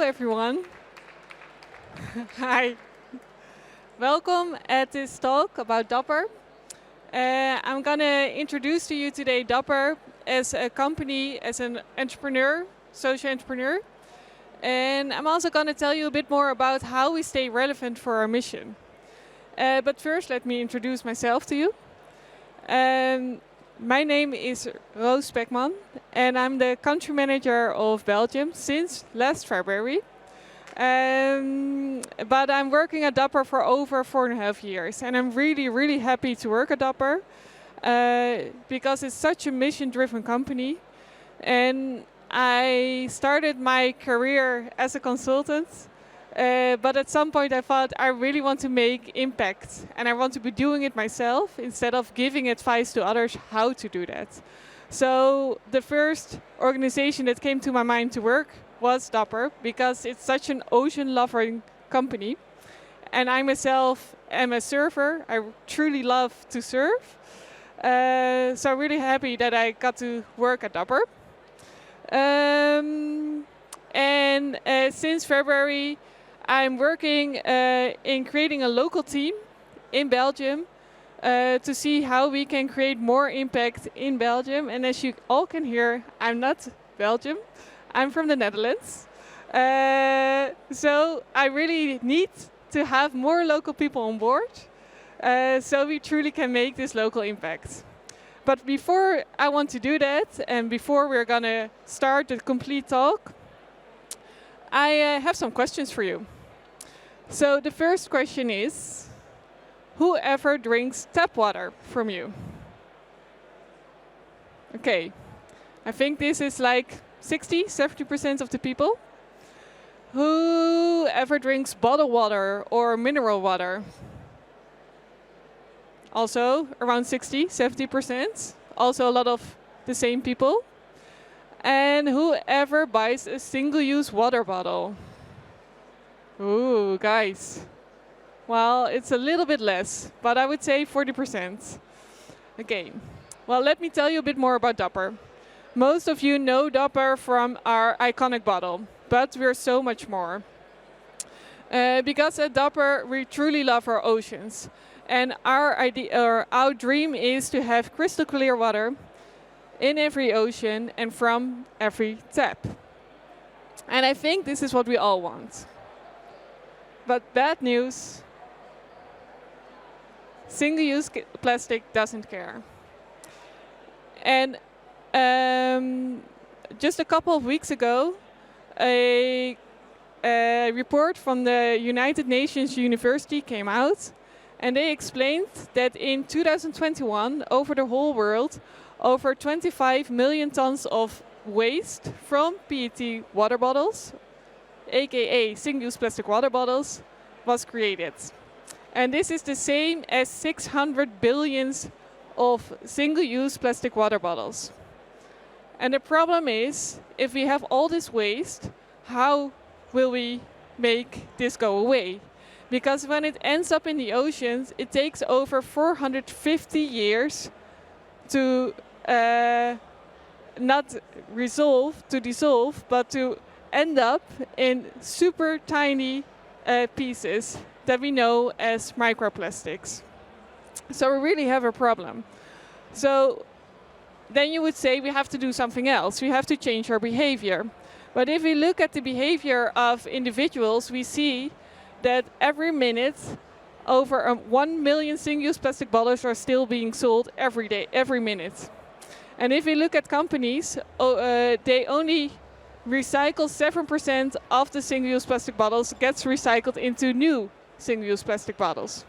everyone. Hi. Welcome at this talk about Dapper. I'm going to introduce to you today Dapper as a company, as an entrepreneur, social entrepreneur. And I'm also going to tell you a bit more about how we stay relevant for our mission. But first, let me introduce myself to you. My name is Roos Spekman, and I'm the country manager of Belgium since last February. But I'm working at Dapper for over 4.5 years, and I'm really, really happy to work at Dapper because it's such a mission-driven company. And I started my career as a consultant, but at some point I thought I really want to make impact, and I want to be doing it myself instead of giving advice to others how to do that. So the first organization that came to my mind to work was Dapper, because it's such an ocean-loving company. And I myself am a surfer. I truly love to surf. So I'm really happy that I got to work at Dapper. Since February, I'm working in creating a local team in Belgium to see how we can create more impact in Belgium. And as you all can hear, I'm not Belgium. I'm from the Netherlands. So I really need to have more local people on board so we truly can make this local impact. But before I want to do that, and before we're going to start the complete talk, I have some questions for you. So the first question is, whoever drinks tap water from you? Okay, I think this is like 60-70% of the people. Whoever drinks bottled water or mineral water? Also around 60-70%. Also a lot of the same people. And whoever buys a single-use water bottle? Ooh, guys. Well, it's a little bit less, but I would say 40%. Okay, well, let me tell you a bit more about Dapper. Most of you know Dapper from our iconic bottle, but we're so much more. Because at Dapper, we truly love our oceans. And our dream is to have crystal clear water in every ocean and from every tap. And I think this is what we all want. But bad news, single-use plastic doesn't care. And just a couple of weeks ago, a report from the United Nations University came out, and they explained that in 2021, over the whole world, over 25 million tons of waste from PET water bottles, aka single-use plastic water bottles, was created. And this is the same as 600 billions of single-use plastic water bottles. And the problem is, if we have all this waste, how will we make this go away? Because when it ends up in the oceans, it takes over 450 years to not dissolve, but to end up in super tiny pieces that we know as microplastics. So we really have a problem. So then you would say we have to do something else. We have to change our behavior. But if we look at the behavior of individuals, we see that every minute over 1 million single-use plastic bottles are still being sold every day, every minute. And if we look at companies, they only recycle 7% of the single-use plastic bottles gets recycled into new single-use plastic bottles.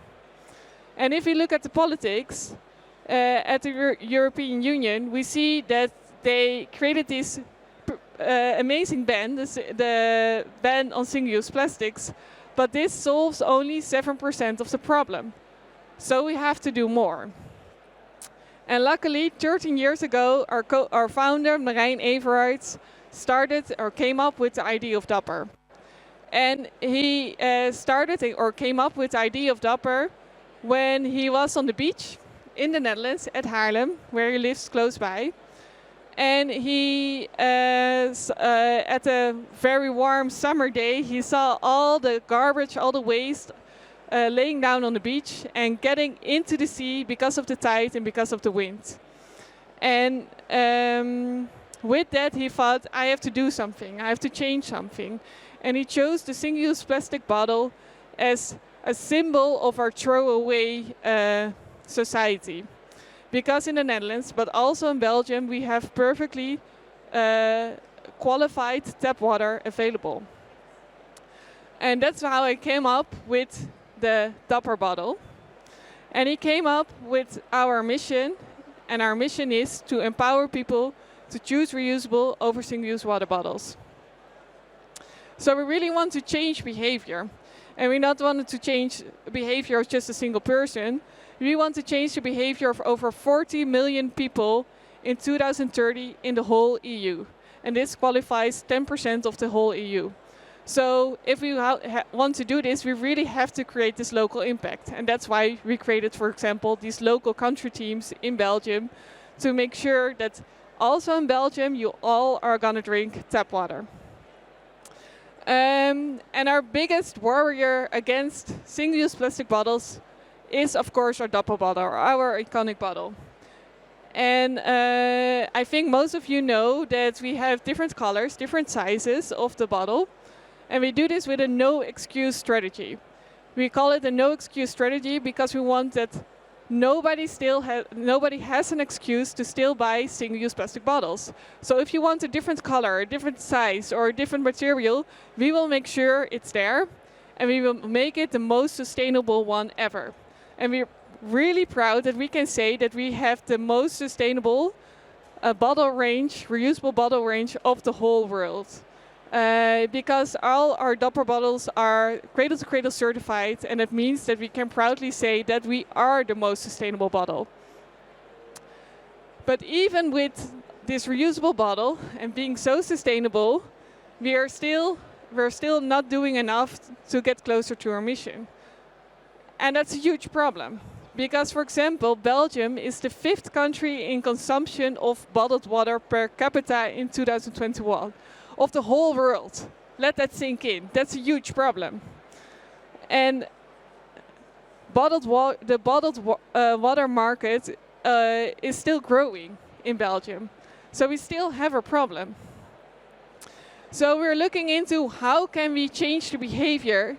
And if we look at the politics, at the European Union, we see that they created this amazing ban, the ban on single-use plastics, but this solves only 7% of the problem. So we have to do more. And luckily, 13 years ago, our founder, Marijn Everarts, came up with the idea of Dapper. And he came up with the idea of Dapper when he was on the beach in the Netherlands at Haarlem, where he lives close by. And he, at a very warm summer day, he saw all the garbage, all the waste laying down on the beach and getting into the sea because of the tide and because of the wind. And with that, he thought, I have to do something. I have to change something. And he chose the single-use plastic bottle as a symbol of our throwaway society. Because in the Netherlands, but also in Belgium, we have perfectly qualified tap water available. And that's how I came up with the Dapper bottle. And he came up with our mission, and our mission is to empower people to choose reusable over single-use water bottles. So we really want to change behavior. And we not want to change behavior of just a single person. We want to change the behavior of over 40 million people in 2030 in the whole EU. And this qualifies 10% of the whole EU. So if we want to do this, we really have to create this local impact. And that's why we created, for example, these local country teams in Belgium to make sure that also in Belgium, you all are going to drink tap water. And our biggest warrior against single-use plastic bottles is, of course, our Dapper bottle, or our iconic bottle. And I think most of you know that we have different colors, different sizes of the bottle. And we do this with a no-excuse strategy. We call it a no-excuse strategy because we want that nobody has an excuse to still buy single-use plastic bottles. So if you want a different color, a different size, or a different material, we will make sure it's there, and we will make it the most sustainable one ever. And we're really proud that we can say that we have the most sustainable bottle range, reusable bottle range of the whole world. Because all our Dapper bottles are cradle-to-cradle certified, and it means that we can proudly say that we are the most sustainable bottle. But even with this reusable bottle and being so sustainable, we're still not doing enough to get closer to our mission. And that's a huge problem. Because, for example, Belgium is the 5th country in consumption of bottled water per capita in 2021. Of the whole world. Let that sink in. That's a huge problem. And the bottled water market is still growing in Belgium. So we still have a problem. So we're looking into how can we change the behavior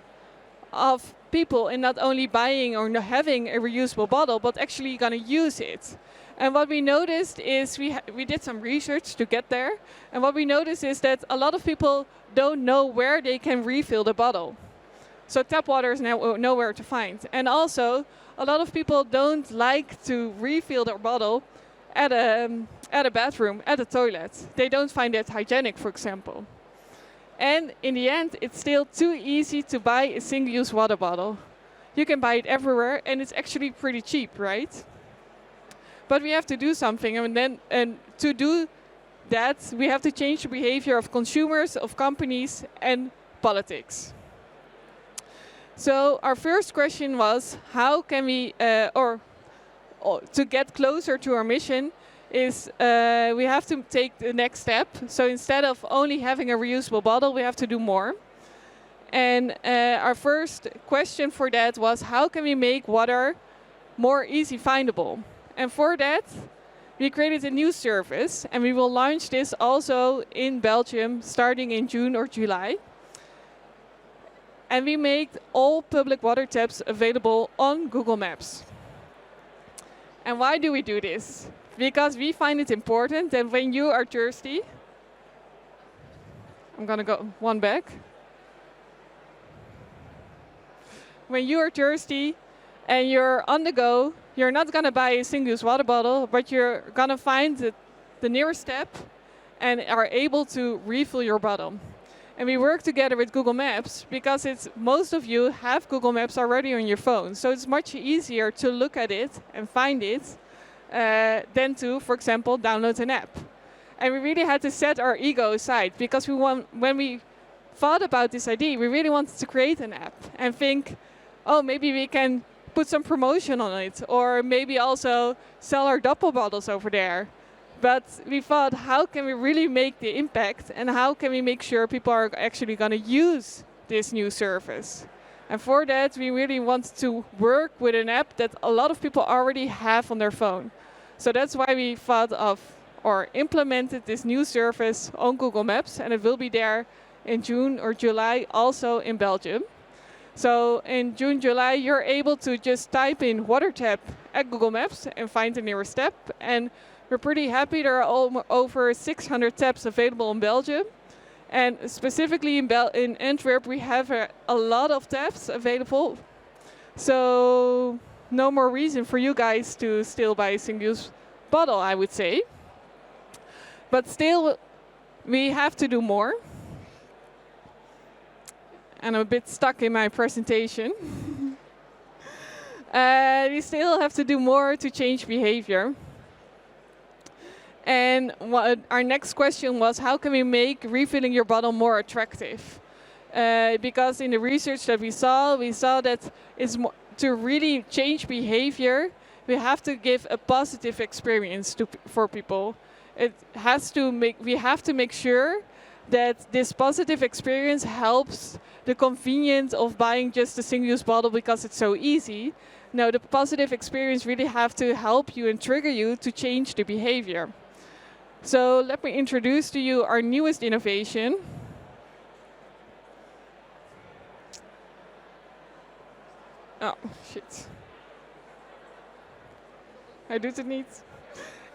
of people in not only buying or having a reusable bottle, but actually going to use it. And what we noticed is we did some research to get there. And what we noticed is that a lot of people don't know where they can refill the bottle. So tap water is now nowhere to find. And also, a lot of people don't like to refill their bottle at a bathroom, at a toilet. They don't find it hygienic, for example. And in the end, it's still too easy to buy a single-use water bottle. You can buy it everywhere, and it's actually pretty cheap, right? But we have to do something, and to do that, we have to change the behavior of consumers, of companies, and politics. So our first question was, how can we, to get closer to our mission, is we have to take the next step. So instead of only having a reusable bottle, we have to do more. And our first question for that was, how can we make water more easy findable? And for that, we created a new service, and we will launch this also in Belgium starting in June or July. And we make all public water taps available on Google Maps. And why do we do this? Because we find it important that when you are thirsty, I'm going to go one back. When you are thirsty and you're on the go, you're not going to buy a single-use water bottle, but you're going to find the nearest tap and are able to refill your bottle. And we work together with Google Maps because most of you have Google Maps already on your phone. So it's much easier to look at it and find it than to, for example, download an app. And we really had to set our ego aside because when we thought about this idea, we really wanted to create an app and think, oh, maybe we can put some promotion on it, or maybe also sell our Dapper bottles over there. But we thought, how can we really make the impact, and how can we make sure people are actually going to use this new service? And for that, we really want to work with an app that a lot of people already have on their phone. So that's why we thought of or implemented this new service on Google Maps, and it will be there in June or July, also in Belgium. So in June, July, you're able to just type in water tap at Google Maps and find the nearest tap. And we're pretty happy. There are over 600 taps available in Belgium. And specifically in Antwerp, we have a lot of taps available. So no more reason for you guys to still buy a single-use bottle, I would say. But still, we have to do more. And I'm a bit stuck in my presentation. We still have to do more to change behavior. And our next question was, how can we make refilling your bottle more attractive? Because in the research that we saw that to really change behavior, we have to give a positive experience for people. We have to make sure that this positive experience helps the convenience of buying just a single-use bottle because it's so easy. No, the positive experience really have to help you and trigger you to change the behavior. So let me introduce to you our newest innovation. Oh, shit. I do it niet.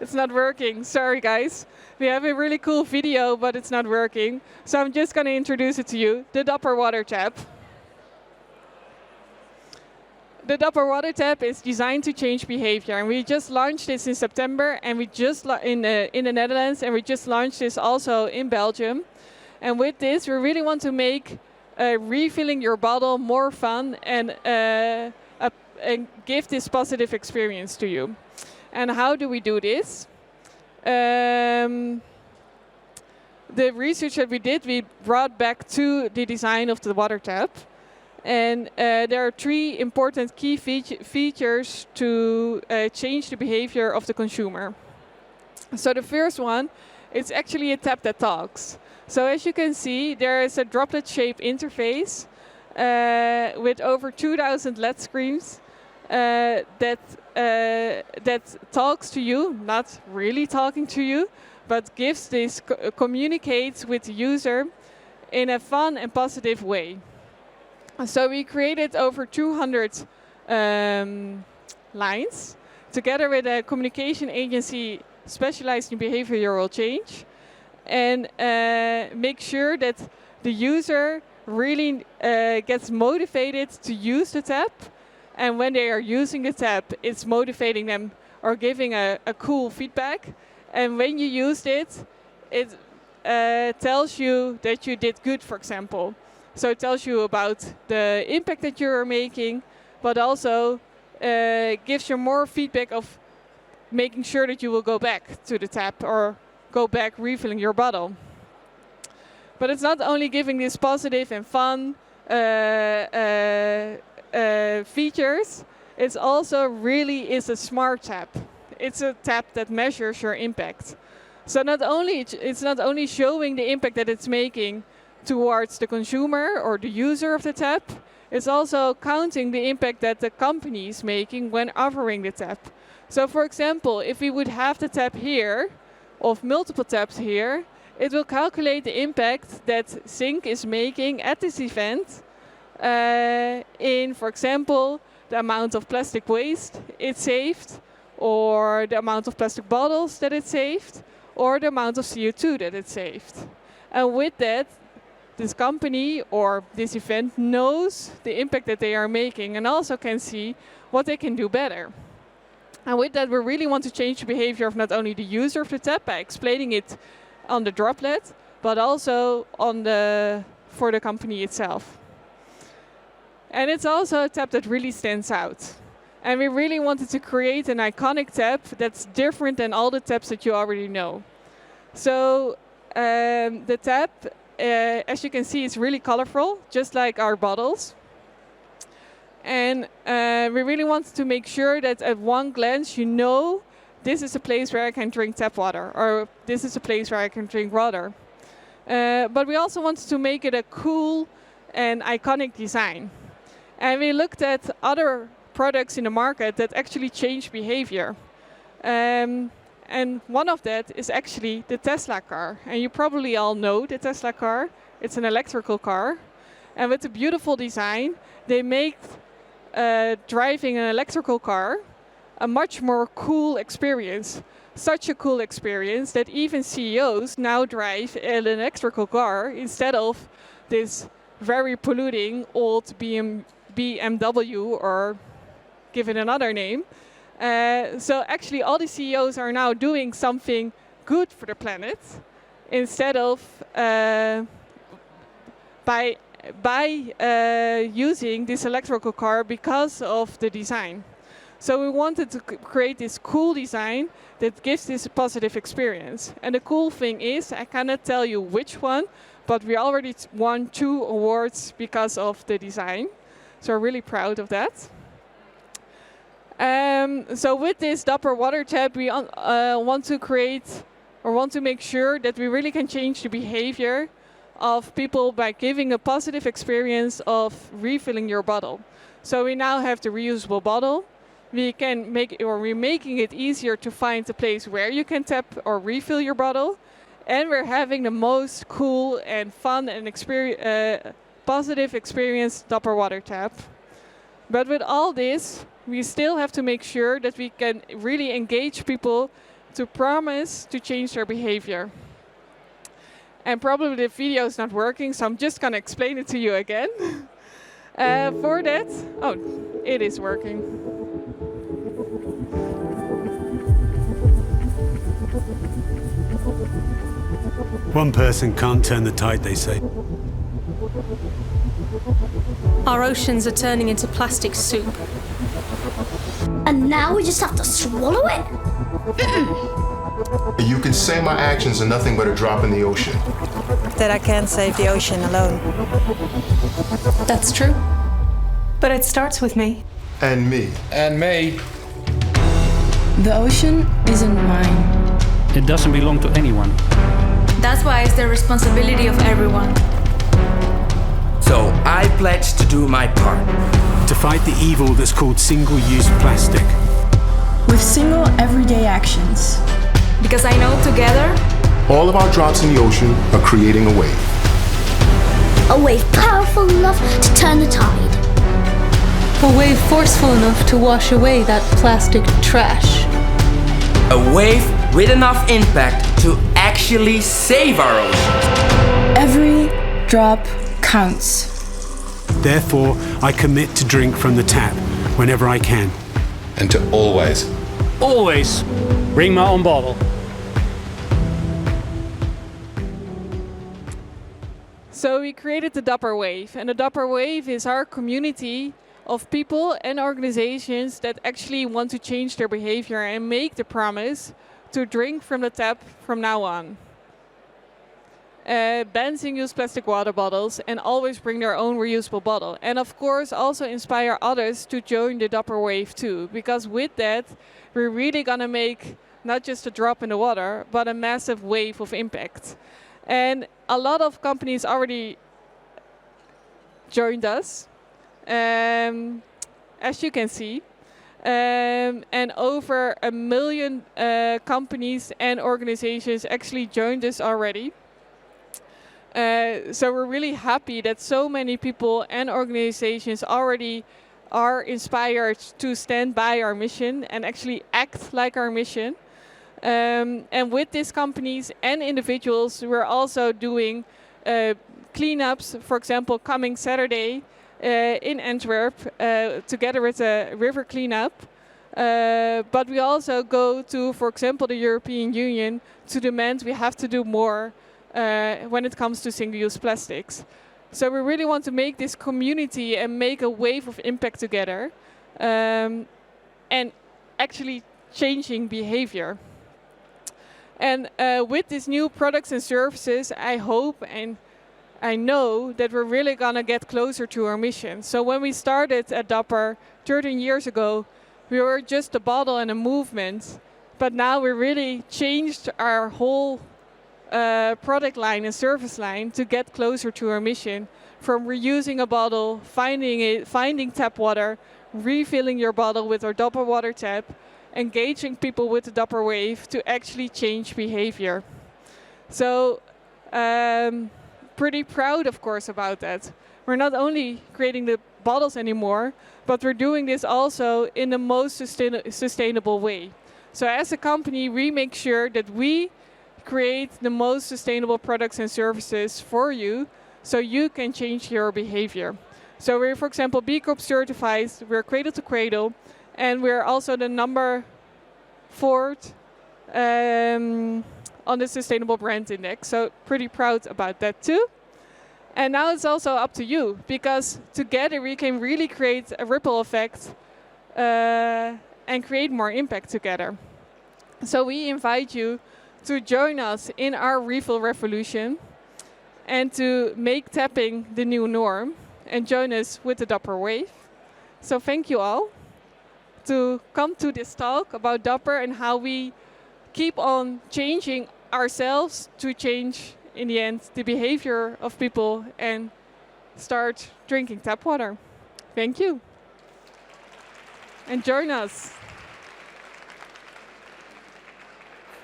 It's not working. Sorry, guys. We have a really cool video, but it's not working. So I'm just going to introduce it to you. The Dapper Water Tap. The Dapper Water Tap is designed to change behavior. And we just launched this in September, and we just in the Netherlands, and we just launched this also in Belgium. And with this, we really want to make refilling your bottle more fun and give this positive experience to you. And how do we do this? The research that we did, we brought back to the design of the water tap. And there are 3 important key features to change the behavior of the consumer. So the first one, it's actually a tap that talks. So as you can see, there is a droplet-shaped interface with over 2,000 LED screens that talks to you, not really talking to you, but communicates with the user in a fun and positive way. So we created over 200 lines together with a communication agency specialized in behavioral change, and make sure that the user really gets motivated to use the tap. And when they are using the tap, it's motivating them or giving a cool feedback. And when you use it, it tells you that you did good, for example. So it tells you about the impact that you're making, but also gives you more feedback of making sure that you will go back to the tap or go back refilling your bottle. But it's not only giving these positive and fun features, it's also really is a smart tap. It's a tap that measures your impact. So it's not only showing the impact that it's making towards the consumer or the user of the tap, it's also counting the impact that the company is making when offering the tap. So for example, if we would have the tap here, of multiple taps here, it will calculate the impact that Zinc is making at this event in, for example, the amount of plastic waste it saved, or the amount of plastic bottles that it saved, or the amount of CO2 that it saved. And with that, this company or this event knows the impact that they are making and also can see what they can do better. And with that, we really want to change the behavior of not only the user of the tap by explaining it on the droplet, but also for the company itself. And it's also a tap that really stands out. And we really wanted to create an iconic tap that's different than all the taps that you already know. So the tap, as you can see, is really colorful, just like our bottles. And we really wanted to make sure that at one glance you know this is a place where I can drink tap water, or this is a place where I can drink water. But we also wanted to make it a cool and iconic design. And we looked at other products in the market that actually change behavior. And one of that is actually the Tesla car. And you probably all know the Tesla car. It's an electrical car. And with a beautiful design, they make driving an electrical car a much more cool experience. Such a cool experience that even CEOs now drive an electrical car instead of this very polluting old BMW, or give it another name. So actually all the CEOs are now doing something good for the planet instead of by using this electrical car because of the design. So we wanted to create this cool design that gives this positive experience. And the cool thing is, I cannot tell you which one, but we already won 2 awards because of the design. So we're really proud of that. So with this Dapper water tap, we want to create, or want to make sure that we really can change the behavior of people by giving a positive experience of refilling your bottle. So we now have the reusable bottle. We can make, or we're making it easier to find a place where you can tap or refill your bottle. And we're having the most cool and fun and positive experience Dapper water tap. But with all this, we still have to make sure that we can really engage people to promise to change their behavior. And probably the video is not working, so I'm just going to explain it to you again. For that, oh, it is working. One person can't turn the tide, they say. Our oceans are turning into plastic soup. And now we just have to swallow it? You can say my actions are nothing but a drop in the ocean. That I can't save the ocean alone. That's true. But it starts with me. And me. And me. The ocean isn't mine. It doesn't belong to anyone. That's why it's the responsibility of everyone. So I pledge to do my part. To fight the evil that's called single-use plastic. With single, everyday actions. Because I know together, all of our drops in the ocean are creating a wave. A wave powerful enough to turn the tide. A wave forceful enough to wash away that plastic trash. A wave with enough impact to actually save our ocean. Every drop counts. Therefore, I commit to drink from the tap whenever I can. And to always Bring my own bottle. So we created the Dapper Wave, and the Dapper Wave is our community of people and organizations that actually want to change their behavior and make the promise to drink from the tap from now on. Ban single-use plastic water bottles and always bring their own reusable bottle. And of course also inspire others to join the Dapper Wave too, because with that we're really gonna make not just a drop in the water, but a massive wave of impact. And a lot of companies already joined us, as you can see. And over 1 million companies and organizations actually joined us already. So we're really happy that so many people and organizations already are inspired to stand by our mission and actually act like our mission. And with these companies and individuals, we're also doing cleanups, for example, coming Saturday in Antwerp, together with a river cleanup. But we also go to, for example, the European Union to demand we have to do more when it comes to single-use plastics. So we really want to make this community and make a wave of impact together, and actually changing behavior. And with these new products and services, I hope and I know that we're really gonna get closer to our mission. So when we started at Dapper 13 years ago, we were just a bottle and a movement But now we really changed our whole product line and service line to get closer to our mission. From reusing a bottle, finding tap water, refilling your bottle with our Dopper water tap, engaging people with the Dopper wave to actually change behavior. So pretty proud, of course, about that. We're not only creating the bottles anymore, but we're doing this also in the most sustainable way. So as a company, we make sure that we create the most sustainable products and services for you so you can change your behavior. So we're, for example, B Corp certified, we're Cradle to Cradle, and we're also the number 4 on the Sustainable Brand Index. So pretty proud about that too. And now it's also up to you, because together we can really create a ripple effect and create more impact together. So we invite you to join us in our refill revolution and to make tapping the new norm and join us with the Dopper wave. So thank you all to come to this talk about Dopper and how we keep on changing ourselves to change, in the end, the behavior of people and start drinking tap water. Thank you. And join us.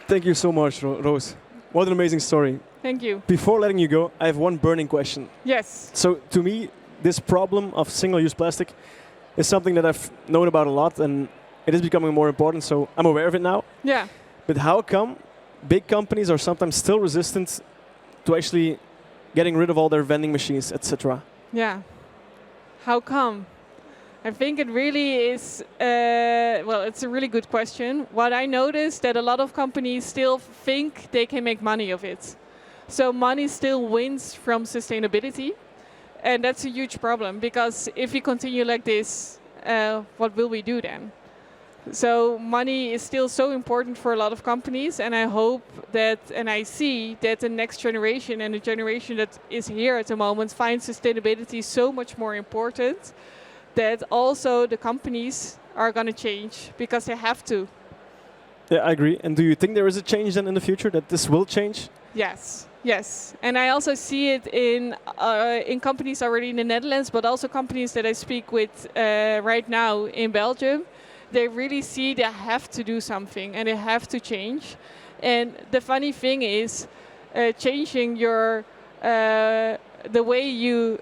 Thank you so much, Roos. What an amazing story. Thank you. Before letting you go, I have one burning question. Yes. So to me, this problem of single-use plastic is something that I've known about a lot, and it is becoming more important, so I'm aware of it now. Yeah. But how come big companies are sometimes still resistant to actually getting rid of all their vending machines, etc.? Yeah. How come? I think it really is, well, it's a really good question. What I noticed that a lot of companies still think they can make money of it. So money still wins from sustainability. And that's a huge problem, because if we continue like this, what will we do then? So money is still so important for a lot of companies, and I hope that, and I see that the next generation and the generation that is here at the moment finds sustainability so much more important that also the companies are going to change because they have to. Yeah, I agree. And do you think there is a change then in the future, that this will change? Yes, yes. And I also see it in companies already in the Netherlands, but also companies that I speak with right now in Belgium. They really see they have to do something and they have to change. And the funny thing is, changing your the way you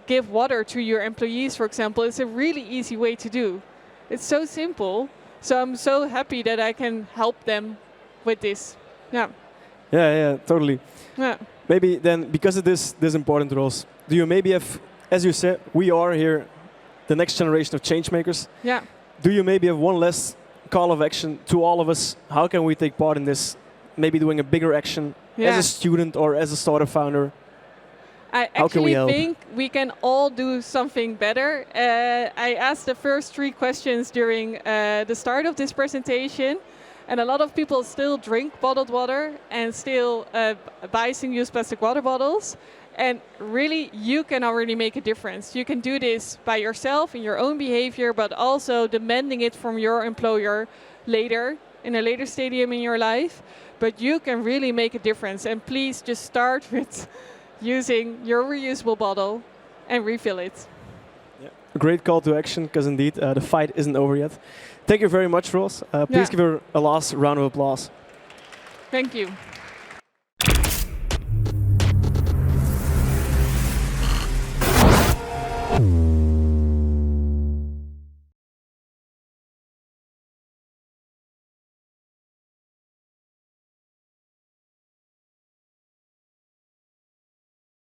give water to your employees, for example, is a really easy way to do. It's so simple. So I'm so happy that I can help them with this. Yeah. Yeah, totally. Yeah. Maybe then, because of this important roles, do you maybe have, as you said, we are here, the next generation of change makers. Yeah. Do you maybe have one less call of action to all of us? How can we take part in this? Maybe doing a bigger action as a student or as a startup founder? I actually think we can all do something better. I asked the first 3 questions during the start of this presentation, and a lot of people still drink bottled water and still buy single-use plastic water bottles. And really, you can already make a difference. You can do this by yourself in your own behavior, but also demanding it from your employer later, in a later stadium in your life. But you can really make a difference. And please just start with using your reusable bottle and refill it. Yeah. A great call to action, because indeed the fight isn't over yet. Thank you very much, Roos. Please give her a last round of applause. Thank you.